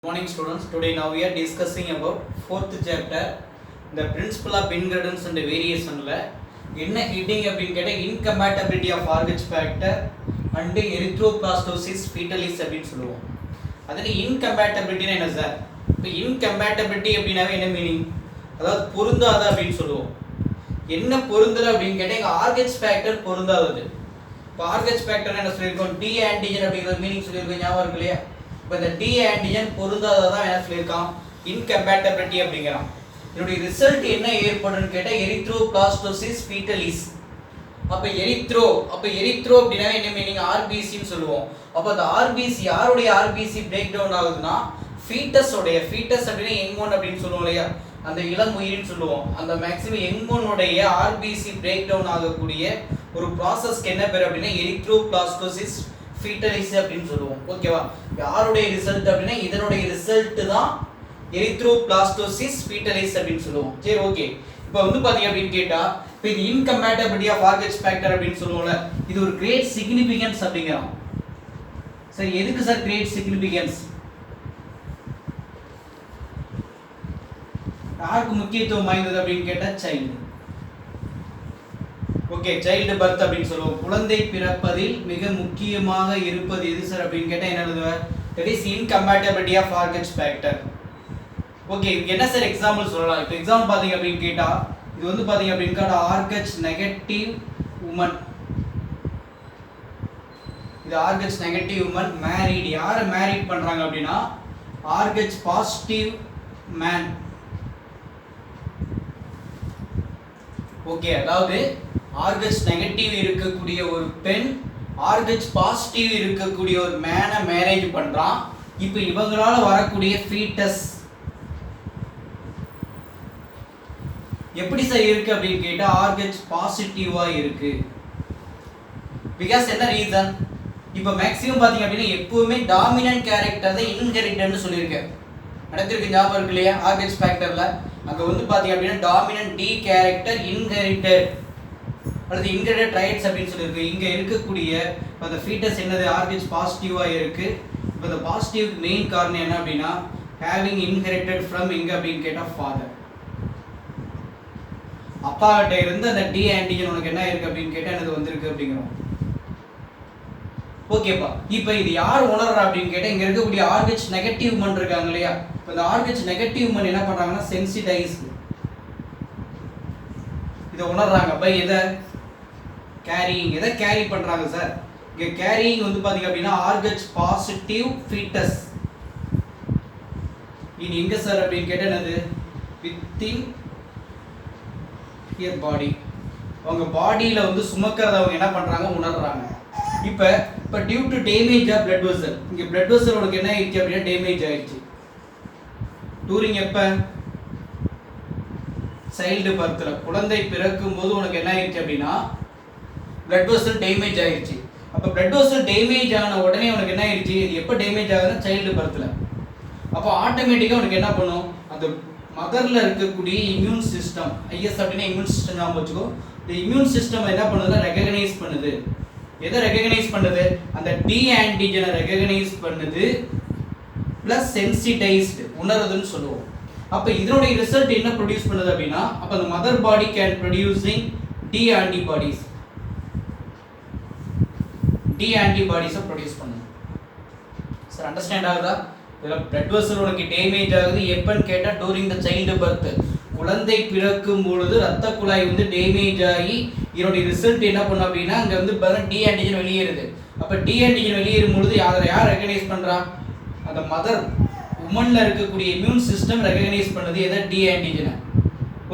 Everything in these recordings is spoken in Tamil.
Good morning students. Today now we are discussing about fourth chapter, the principle of inheritance and variation la enna heading appdin ketta incompatibility of RH factor and erythroplastosis fetalis appdin சொல்லுவோம். அதனை incompatibility னா என்ன சார்? இப்போ incompatibility அப்படினாவே என்ன மீனிங்? அதாவது பொருந்தாத அப்படினு சொல்லுவோம். என்ன பொருந்தல அப்படினு கேட்டா RH factor பொருந்தாதது. இப்போ RH factor என்ன சொல்லிருக்கோம்? D antigen அப்படிங்கற மீனிங் சொல்லிருக்கோம், ஞாபகம் இருக்கு இல்லையா? இப்போ இந்த D antigen பொருந்தாததான் என்ன சொல்லிருக்கான்? incompatibility அப்படிங்கறான். இதோட ரிசல்ட் என்ன ஏற்படும்னு கேட்டா erythroplastosis fetalis. அப்ப எரித்ரோ அப்படினா என்ன மீனிங்? RBC ன்னு சொல்லுவோம். அப்ப அந்த RBC யாருடைய RBC பிரேக் டவுன் ஆகுதுன்னா ஃபீட்டஸ் அப்படினா யங் ஒன் அப்படினு சொல்லுவோம் இல்லையா? அந்த இளம் உயிரின்னு சொல்லுவோம். அந்த மேக்ஸிமம் யங் ஒன் உடைய RBC பிரேக் டவுன் ஆகக்கூடிய ஒரு ப்ராசஸ்க்கு என்ன பேர் அப்படினா erythroplastosis fetalis அப்படினு சொல்லுவோம். ஓகேவா? யாருடைய ரிசல்ட் அப்படினா இதனுடைய ரிசல்ட் தான் erythroplastosis fetalis அப்படினு சொல்லுவோம். சரி, ஓகே. இப்போ வந்து பாத்தீங்க அப்படினு கேட்டா இப்போ இது incompatibility of RH factor அப்படினு சொல்லுவோம்ல, இது ஒரு great significance அப்படிங்கறோம். சரி, எதுக்கு சார் great significance? யாருக்கு முக்கியத்துவம் வாய்ந்தது அப்படினு கேட்டா சைல்டு. ஓகே, சைல்டு பர்த் அப்படினு சொல்லுவோம். குழந்தை பிறப்பதில் மிக முக்கியமாக இருப்பது எது சார் அப்படினு கேட்டா என்னது? that is incompatibility of RH factor. Okay, இதுக்கு என்ன சார் எக்ஸாம்பிள் சொல்லலாம்? இப்போ எக்ஸாம்பிள் பாத்தீங்க அப்படினு கேட்டா இது வந்து பாத்தீங்க அப்படினு கேட்டா RH நெகட்டிவ் உமன். இது RH நெகட்டிவ் உமன் மேரிட். யார மேரிட் பண்றாங்க அப்படினா RH பாசிட்டிவ் மேன். ஓகே, அதாவது RH நெகட்டிவ் இருக்கக்கூடிய ஒரு பெண் RH பாசிட்டிவ் இருக்கக்கூடிய ஒரு மேனை மேரேஜ் பண்றான். இப்போ இவங்களால வரக்கூடிய ஃபீட்டஸ் எப்படி சார் இருக்கு அப்படினு கேட்டா RH பாசிட்டிவா இருக்கு. பிகாஸ் என்ன ரீசன்? இப்போ மேக்ஸிமம் பாத்தீங்க அப்படினா எப்பவுமே டாமினன்ட் கேரக்டர் தான் இன்ஹெரிட்டட்னு சொல்லிருக்கேன். நடந்திருக்கு, ஞாபகம் இருக்கு இல்லையா? RH ஃபேக்டர்ல அங்க வந்து பாத்தீங்க அப்படினா டாமினன்ட் D கேரக்டர் இன்ஹெரிட்டட் அல்லது இன்ஹெரிட்டட் ட்ரைட்ஸ் அப்படினு சொல்லிருக்கு. இங்க இருக்கக்கூடிய அந்த ஃபீட்டஸ் என்னது? RH பாசிட்டிவா இருக்கு. இப்போ அந்த பாசிட்டிவ்க்கு மெயின் காரணம் என்ன அப்படினா ஹேவிங் இன்ஹெரிட்டட் ஃப்ரம் எங்க அப்படினு கேட்டா ஃபாதர். அப்பா கிட்ட இருந்து அந்த D ஆன்டிஜன் உனக்கு என்ன இருக்கு அப்படினு கேட்டா எனக்கு வந்திருக்கு அப்படிங்கறோம். ஓகேப்பா, இப்போ இது யார் உணர்றா அப்படினு கேட்டா இங்க இருக்கக்கூடிய RH நெகட்டிவ் உமன் இருக்காங்க இல்லையா? இப்போ இந்த RH நெகட்டிவ் உமன் என்ன பண்றாங்கன்னா சென்சிடைஸ் இத உணர்றாங்க. பை எதை? கேரியிங். எதை கேரி பண்றாங்க சார்? இங்க கேரியிங் வந்து பாத்தீங்க அப்படினா RH பாசிட்டிவ் ஃபீட்டஸ் இன் எங்க சார் அப்படினு கேட்டா என்னது? Within your body. அவங்க பாடியில வந்து சுமக்கிறத அவங்க என்ன பண்றாங்க? உணர்றாங்க. இப்போ due to damage of blood vessel, இங்க blood vessel உங்களுக்கு என்ன ஆயிடுச்சு அப்படினா டேமேஜ் ஆயிடுச்சு. டூரிங் எப்ப? சைல்டு பர்த்ல குழந்தை பிறக்கும் போது உனக்கு என்ன ஆயிடுச்சு அப்படினா blood vessel டேமேஜ் ஆயிடுச்சு. அப்ப blood vessel டேமேஜ் ஆன உடனே உனக்கு என்ன ஆயிடுச்சு? இது எப்ப டேமேஜ் ஆகுதுன்னா சைல்டு பர்த்ல. அப்ப ஆட்டோமேட்டிக்கா உனக்கு என்ன பண்ணும்? அந்த மதர்ல இருக்கக்கூடிய இம்யூன் சிஸ்டம், IS அப்படினா இம்யூன் சிஸ்டம் ஞாபகம் வச்சுக்கோ. இந்த இம்யூன் சிஸ்டம் என்ன பண்ணுதுன்னா ரெகக்னைஸ் பண்ணுது. எதை ரெகக்னைஸ் பண்ணுது? அந்த D ஆன்டிஜனை ரெகக்னைஸ் பண்ணுது பிளஸ் சென்சிடைஸ்ட் உணருதுன்னு சொல்லுவோம். அப்ப இதனுடைய ரிசல்ட் என்ன ப்ரொடியூஸ் பண்ணுது அப்படினா அப்ப அந்த mother body can producing D antibodies. D ஆன்டிபாடிஸை ப்ரொடியூஸ் பண்ணும். சார் அண்டர்ஸ்டாண்ட் ஆகுதா? இதுல blood vessel உனக்கு டேமேஜ் ஆகுது எப்பன்னு கேட்டா during the child birth. குழந்தை பிறக்கும் பொழுது இரத்த குழாய் வந்து டேமேஜ் ஆகி இதனுடைய ரிசல்ட் என்ன பண்ணும் அப்படினா அங்க வந்து D ஆன்டிஜன் வெளியேறுது. அப்ப D ஆன்டிஜன் வெளியேறும் பொழுது யார் ரெகக்னைஸ் பண்றா? அந்த மதர் உமன்ல இருக்கக்கூடிய இம்யூன் சிஸ்டம் ரெகக்னைஸ் பண்ணுது எதை? D ஆன்டிஜனை.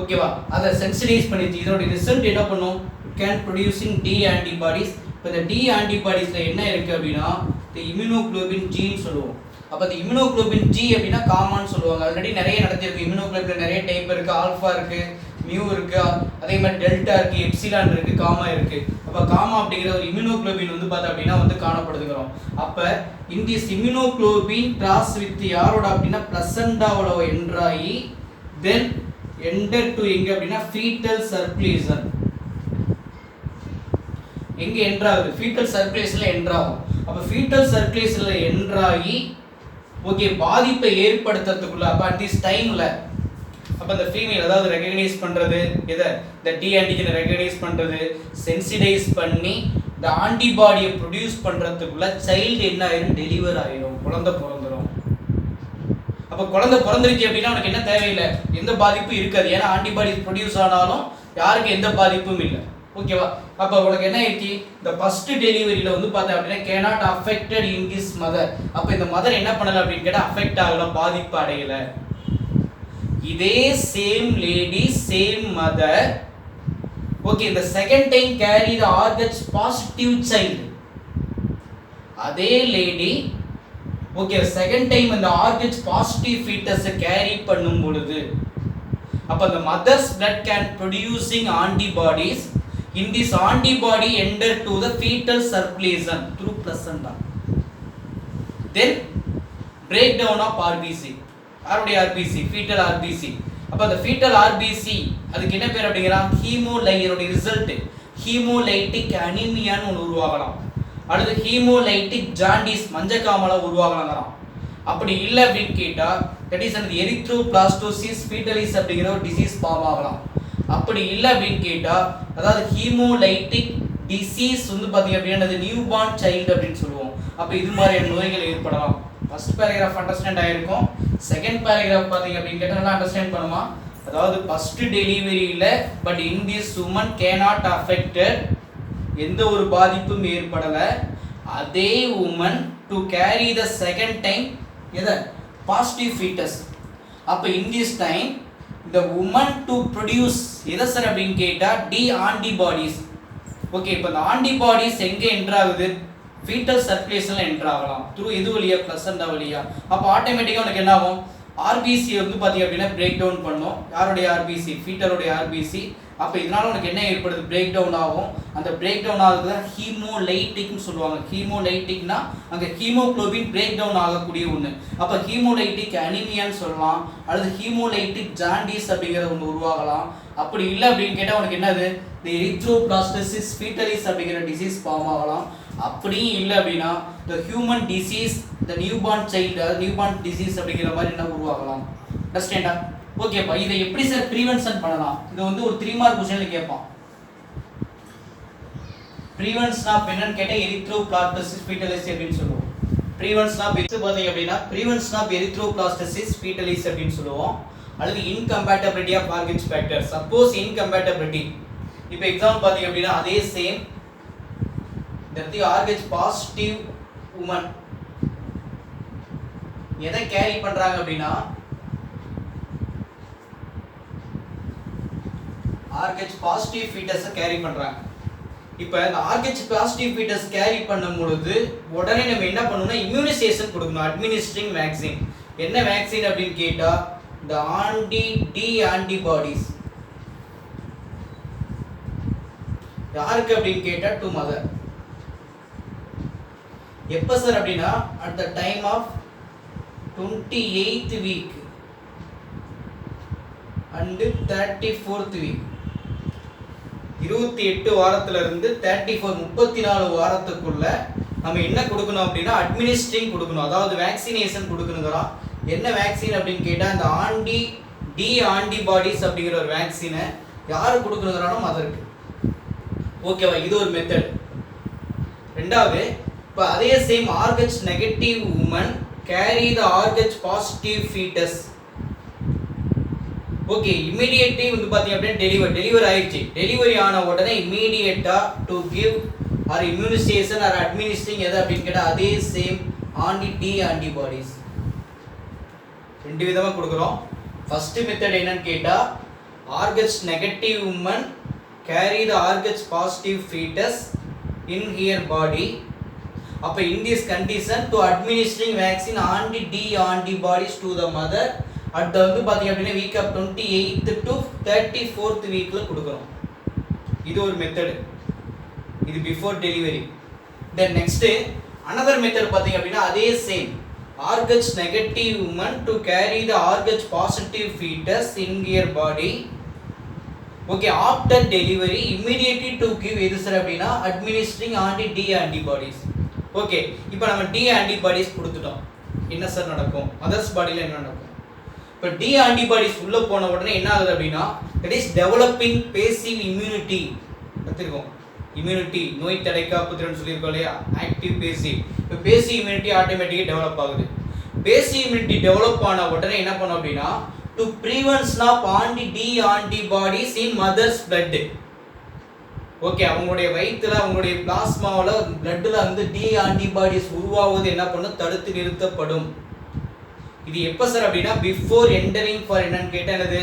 ஓகேவா? அத சென்சிடைஸ் பண்ணிச்சு. இதனுடைய ரிசல்ட் என்ன பண்ணும்? Can producing D antibodies. இப்போ இந்த D ஆன்டிபாடிஸ்ல என்ன இருக்கு அப்படினா the immunoglobulin G ன்னு சொல்லுவோம். அப்ப இந்த இம்யூனோகுளோபின் G அப்படினா காமான்னு சொல்லுவாங்க. ஆல்ரெடி நிறைய நடந்திருக்கு. இம்யூனோகுளோபின்ல நிறைய டைப் இருக்கு. ஆல்பா இருக்கு, மியூ இருக்கு, அதே மாதிரி டெல்டா இருக்கு, எப்சிலான் இருக்கு, காமா இருக்கு. அப்ப காமா அப்படிங்கிற ஒரு இம்யூனோகுளோபின் வந்து பார்த்தா அப்படினா வந்து காணப்படுதுங்கறோம். அப்ப இந்த இம்யூனோகுளோபின் கிராஸ் வித் யாரோட அப்படினா பிளசண்டாவோட என்ட்ராயி தென் எண்டர் டு எங்க அப்படினா ஃபீட்டல் சர்க்குலேஷன். எங்க என்ட்ராகுது? ஃபீட்டல் சர்க்குலேஷன்ல என்ட்ராகும். அப்ப ஃபீட்டல் சர்க்குலேஷன்ல என்ட்ராகி ஓகே பாதிப்பை ஏற்படுத்துறதுக்குள்ள அப்ப அட் திஸ் டைம்ல அப்ப அந்த ஃபீமேல் அதாவது ரெகக்னைஸ் பண்றது எதை இந்த டி ஆன்டிஜனை ரெகக்னைஸ் பண்றது சென்சிடைஸ் பண்ணி இந்த ஆன்டிபாடியை ப்ரொடியூஸ் பண்றதுக்குள்ள சைல்டு என்ன ஆயிரும் டெலிவர் ஆயிரும் குழந்தை பிறந்துரும் அப்ப குழந்தை பிறந்துருச்சு அப்படின்னா உனக்கு என்ன தேவையில்லை எந்த பாதிப்பும் இருக்காது ஏன்னா ஆன்டிபாடி ப்ரொடியூஸ் ஆனாலும் யாருக்கு எந்த பாதிப்பும் இல்லை ஓகேவா அப்ப உனக்கு என்ன ஆயிடுச்சு இந்த ஃபர்ஸ்ட் டெலிவரியில வந்து பார்த்தா அப்படின்னா cannot affected in this mother அப்ப இந்த மதர் என்ன பண்ணல அப்படின்னு கேட்டா அஃபெக்ட் ஆகல பாதிப்பு அடையல இதே same lady same mother okay இந்த second time carry the RH positive child அதே லேடி ஓகே செகண்ட் டைம் இந்த RH பாசிட்டிவ் ஃபீட்டஸ் கேரி பண்ணும் பொழுது அப்ப the mother's blood can producing antibodies in this antibody enter to the fetal circulation through placenta then breakdown of RBC யாருடைய RBC fetal RBC அப்ப அந்த fetal RBC அதுக்கு என்ன பேர் அப்படிங்கறாம் ஹீமோலைட்டிக் ரிசல்ட் ஹீமோலைட்டிக் அனீமியா ன்னு உருவாகலாம் அல்லது ஹீமோலைட்டிக் ஜாண்டிஸ் மஞ்சக்காமலை உருவாகலாம்ங்கறாம் அப்படி இல்ல அப்படினு கேட்டா தட் இஸ் அந்த எரித்ரோபிளாஸ்டோசிஸ் ஃபீட்டலிஸ் அப்படிங்கற ஒரு டிசீஸ் ஃபார்ம் ஆகலாம் அப்படி இல்ல அப்படினு கேட்டா அதாவது ஹீமோலைட்டிக் டிசீஸ் வந்து பாத்தீங்க அப்படினா அது நியூ பார்ன் சைல்டு அப்படினு சொல்லுவோம் அப்ப இது மாதிரியான நோய்கள் ஏற்படலாம் ஃபர்ஸ்ட் பேராகிராஃப் அண்டர்ஸ்டாண்ட் ஆயிருக்கும் செகண்ட் பேராகிராஃப் பாத்தீங்க அப்படினு கேட்டா நல்லா அண்டர்ஸ்டாண்ட் பண்ணுமா அதாவது ஃபர்ஸ்ட் டெலிவரியில but in this woman cannot affected எந்த ஒரு பாதிப்பும் ஏற்படல அதே woman to carry the second time எத positive fetus அப்ப in this time the woman to produce எதை சார் அப்படினு கேட்டா டி ஆன்டிபாடிஸ் ஓகே இப்போ இந்த ஆன்டிபாடிஸ் எங்க என்டர் ஆகுது fetal circulationல என்டர் ஆகலாம் through எது வழியா பிளசண்டா வழியா அப்ப ஆட்டோமேட்டிக்கா உங்களுக்கு என்ன ஆகும் RBC வந்து பாத்தீங்க அப்படினா பிரேக் டவுன் பண்ணும் யாருடைய RBC ஃபீட்டலோட RBC அப்ப இதனால உங்களுக்கு என்ன ஏற்படுது பிரேக் டவுன் ஆகும் அந்த பிரேக் டவுன் ஆகுறது தான் ஹீமோலைட்டிக் னு சொல்வாங்க ஹீமோலைட்டிக்னா அங்க ஹீமோகுளோபின் பிரேக் டவுன் ஆகக்கூடிய ஒண்ணு அப்ப ஹீமோலைட்டிக் அனீமியா னு சொல்லலாம் அல்லது ஹீமோலைட்டிக் ஜாண்டிஸ் அப்படிங்கறது ஒன்று உருவாகலாம் அப்படி இல்ல அப்படினு கேட்டா உங்களுக்கு என்னது the erythroplastosis fetalis அப்படிங்கற டிசீஸ் ஃபார்ம் ஆகலாம் அப்படியே இல்ல அப்படினா the human disease the newborn child newborn disease அப்படிங்கற மாதிரி என்ன உருவாகலாம் அண்டர்ஸ்டாண்டா ஓகேப்பா இதை எப்படி சார் பிரிவென்ஷன் பண்ணலாம் இது வந்து ஒரு 3 மார்க் क्वेश्चनல கேட்பான் பிரிவென்ஷன் ஆஃப் என்னன்னு கேட்டா erythroplastosis fetalis அப்படினு சொல்லுவோம் பிரிவென்ஷன் ஆஃப் இது பாத்தீங்க அப்படினா பிரிவென்ஷன் ஆஃப் erythroplastosis fetalis அப்படினு சொல்லுவோம் அல்லது incompatibility of RH factor suppose incompatibility இப்போ எக்ஸாம்பிள் பாத்தீங்க அப்படினா அதே same the RH positive woman எதை கேரி பண்றாங்க அப்படினா RH பாசிட்டிவ் ஃபீட்டஸை கேரி பண்றாங்க இப்போ இந்த RH பாசிட்டிவ் ஃபீட்டஸ் கேரி பண்ணும் பொழுது உடனே நம்ம என்ன பண்ணனும்னா இம்யூனைசேஷன் கொடுக்கணும் அட்மினிஸ்ட்ரிங் வேக்சின் என்ன வேக்சின் அப்படினு கேட்டா the anti-D antibodies யாருக்கு அப்படினு கேட்டா to mother எப்ப சார் அப்படினா at the time of 28th week and 34th week 28 வாரத்துல இருந்து 34 வாரத்துக்குள்ள நம்ம என்ன கொடுக்கணும் அப்படினா அட்மினிஸ்ட்ரிங் கொடுக்கணும் அதாவது வேக்சினேஷன் கொடுக்கணும்ங்கறாம் என்ன வேக்சின் அப்படினு கேட்டா இந்த ஆன்டி டி ஆன்டிபாடிஸ் அப்படிங்கற ஒரு வேக்சினை யாரு கொடுக்கணும்ங்கறானோ மதருக்கு ஓகேவா இது ஒரு மெத்தட் ரெண்டாவது இப்ப அதே same RH negative woman carry the RH positive fetus okay immediately வந்து பாத்தீங்க அப்படியே டெலிவரி ஆயிடுச்சு டெலிவரி ஆன உடனே இமிடியேட்டா to give or immunisation or administering எதை அப்படின்னு கேட்டா அதே சேம் ஆன்டி ஆன்டிபாடிஸ் ரெண்டு விதமா கொடுக்குறோம் ஃபர்ஸ்ட் மெத்தட் என்னன்னு கேட்டா RH negative woman carry the RH positive fetus in her body அப்ப in this condition to administering vaccine anti-D antibodies to the mother at the வந்து பாத்தீங்க அப்படினா week of 28th to 34th weekல கொடுக்கிறோம் இது ஒரு மெத்தட் இது before delivery then next another method பாத்தீங்க அப்படினா அதே same RH negative woman to carry the RH positive fetus in her body okay after delivery immediately to give எது சார் அப்படினா administering anti-D antibodies ஓகே இப்போ நம்ம டி ஆன்டிபாடிஸ் கொடுத்துட்டோம் என்ன சார் நடக்கும், அதர்ஸ் பாடியில் என்ன நடக்கும். இப்போ டி ஆன்டிபாடிஸ் உள்ளே போன உடனே என்ன ஆகுது அப்படின்னா that is developing passive immunity. கற்றுருக்கோம் இம்யூனிட்டி, நோய் தடைக்காப்பு திறன் சொல்லியிருக்கோம் இல்லையா, ஆக்டிவ் பேசிவ். இப்போ பேசிவ் இம்யூனிட்டி ஆட்டோமேட்டிக்காக டெவலப் ஆகுது. பேசிவ் இம்யூனிட்டி டெவலப் ஆன உடனே என்ன பண்ணும் அப்படின்னா to prevention of the antibodies in mother's blood. Okay, அவங்களுடைய வயிற்றுல அவங்களுடைய பிளாஸ்மாவில் பிளட்டில் வந்து டி ஆன்டிபாடிஸ் உருவாவது என்ன பண்ணும், தடுத்து நிறுத்தப்படும். இது எப்போ சார் அப்படின்னா பிஃபோர் என்டரிங் ஃபார் என்னன்னு கேட்டால் என்னது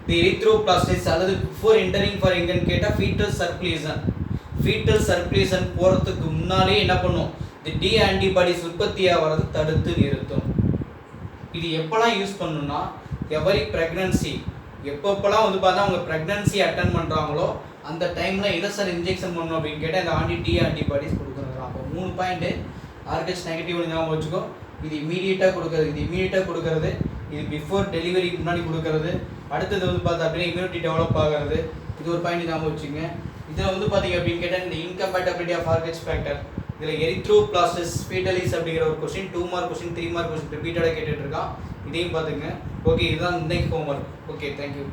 தி எரித்ரோபிளாஸ்டிஸ், அல்லது பிஃபோர் என்டரிங் ஃபார் எங்கன்னு கேட்டால் ஃபீட்டல் சர்க்குலேஷன். ஃபீட்டல் சர்க்குலேஷன் போகிறதுக்கு முன்னாலே என்ன பண்ணும், தி டி ஆன்டிபாடிஸ் உற்பத்தி ஆகிறது தடுத்து நிறுத்தும். இது எப்போல்லாம் யூஸ் பண்ணணும்னா எவரி ப்ரெக்னன்சி, எப்பப்பெல்லாம் வந்து பார்த்தா அவங்க ப்ரெக்னன்சி அட்டன் பண்ணுறாங்களோ அந்த டைமில் இதை சார் இன்ஜெக்ஷன் பண்ணணும் அப்படின்னு கேட்டால் இந்த டி ஆன்டிபாடிஸ் கொடுக்குறாங்க. அப்போ 3 பாயிண்ட்டு ஆர்ஹெச் நெகட்டிவ் ஞாபகம் வச்சுக்கோ. இது இமீடியட்டாக கொடுக்கறது, இது பிஃபோர் டெலிவரி முன்னாடி கொடுக்கறது. அடுத்தது வந்து பார்த்தா அப்படின்னா இம்யூனிட்டி டெவலப் ஆகிறது. இது ஒரு பாயிண்ட் ஞாபகம் வச்சுங்க. இதில் வந்து பார்த்தீங்க அப்படின்னு கேட்டால் இந்த இன்கம்பேட்டபிலிட்டி ஆஃப் ஆர்ஹெச் ஃபேக்டர், இதில் எரித்ரோபிளாஸ்டிஸ் ஃபீட்டலிஸ் அப்படிங்கிற ஒரு question 2 mark question 3 mark question ரிப்பீட்டடாக கேட்டுட்டு இருக்கான். இதையும் பார்த்துங்க. ஓகே, இதுதான் இன்னைக்கு ஹோம்ஒர்க். Okay, thank you.